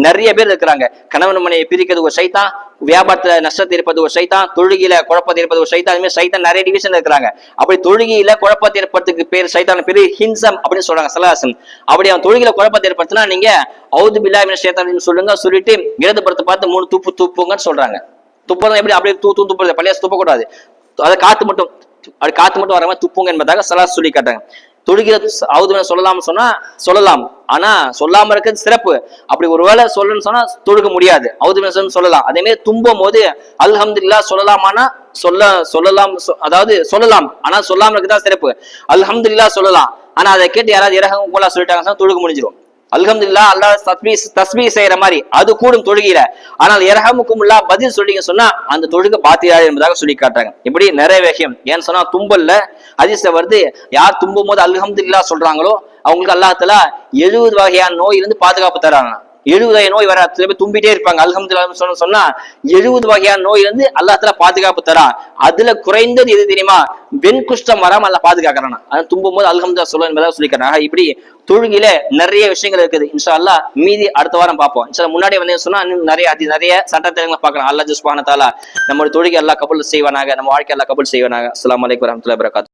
நிறைய பேர் இருக்கிறாங்க. கணவன் மனையை பிரிக்கிறது ஒரு சைத்தான், வியாபாரத்துல நஷ்டத்தை இருப்பது ஒரு சைத்தான், தொழுகையில குழப்பத்தை இருப்பது ஒரு சைத்தான். அது மாதிரி சைத்தான் நிறைய டிவிஷன் இருக்கிறாங்க. அப்படி தொழுகையில குழப்பத்தை ஏற்படுறதுக்கு பேர் சைத்தான் பேரு ஹின்சம் அப்படின்னு சொல்றாங்க ஸல்லல்லாஹு. அப்படி அவன் தொழுகையில குழப்பத்தை ஏற்படுத்தினா நீங்க அவுது பில்லாஹி மினஷ் ஷைத்தானிர் சொல்லுங்க, சொல்லிட்டு இடதுபுறத்தை பார்த்து 3 துப்புங்கன்னு சொல்றாங்க. துப்புறது எப்படி அப்படியே துப்புறது, பள்ளியா துப்பக்கூடாது. அதை காத்து மட்டும் வர மாதிரி துப்புங்க என்பதாக ஸல்லல்லாஹு சொல்லி காட்டாங்க. தொழுகிற அவுது சொல்லலாம்னு சொன்னா சொல்லலாம், ஆனா சொல்லாம இருக்கிறது சிறப்பு. அப்படி ஒருவேளை சொல்லணும்னு சொன்னா தொழுக முடியாது. அவுது சொல்லலாம். அதே மாதிரி தும்பும் போது அல்ஹம்துலில்லாஹ் சொல்லலாமானா சொல்லலாம், அதாவது சொல்லலாம், ஆனா சொல்லாம இருக்குதான் சிறப்பு. அல்ஹம்துலில்லாஹ் சொல்லலாம், ஆனா அதை கேட்டு யாராவது இரகம் போல சொல்லிட்டாங்கன்னா தொழுக முடிஞ்சிடும். அல்ஹம்துலில்லாஹ் அல்லாஹ் தஸ்பீஹ் செய்யற மாதிரி அது கூடும் தொழுகையில. ஆனால் இரஹமுக்குமுல்லாஹ் பதில் சொல்லிங்க சொன்னா அந்த தொழுகை பாத்தியா என்பதாக சொல்லி காட்டுறாங்க. இப்படி நிறைய விஷயம். ஏன்னு சொன்னா தும்பல்ல ஹதீஸ்ல வருது யார் தும்பும் போது அல்ஹம்துலில்லாஹ் சொல்றாங்களோ அவங்களுக்கு அல்லாஹ் தஆலா 70 வகையான நோயிலிருந்து பாதுகாப்பு தராங்க. 70 வகை நோய் வர சில பேர் தும்பிட்டே இருப்பாங்க. அல்ஹம்துலில்லாஹ் சொன்னா 70 வகையான நோயிலிருந்து அல்லாஹ் தஆலா பாதுகாப்பு தரா. அதுல குறைந்தது எது தெரியுமா? வெண் குஷ்டம் வராம அல்லாஹ் பாதுகாக்கிறானா. அதான் தும்பும் போது அல்ஹம்துலில்லாஹ் சொல்ல என்பதாக சொல்லிக்கிறாங்க. இப்படி தொழுகையில நிறைய விஷயங்கள் இருக்குது. இன்ஷா அல்லாஹ் மீதி அடுத்த வாரம் பார்ப்போம். இன்ஷா அல்லாஹ் முன்னாடி வந்து சொன்னா இன்னும் நிறைய சட்டத்திட்டங்களை பார்க்கலாம். அல்லாஹ் சுப்ஹானஹு வ தஆலா நம்மளுடைய தொழுகை அல்லாஹ் கபூல் செய்வானாக, நம்ம வாழ்க்கை அல்லாஹ் கபூல் செய்வானாக. அஸ்ஸலாமு அலைக்கும் வரஹ்மத்துல்லாஹி வபரகாத்துஹு.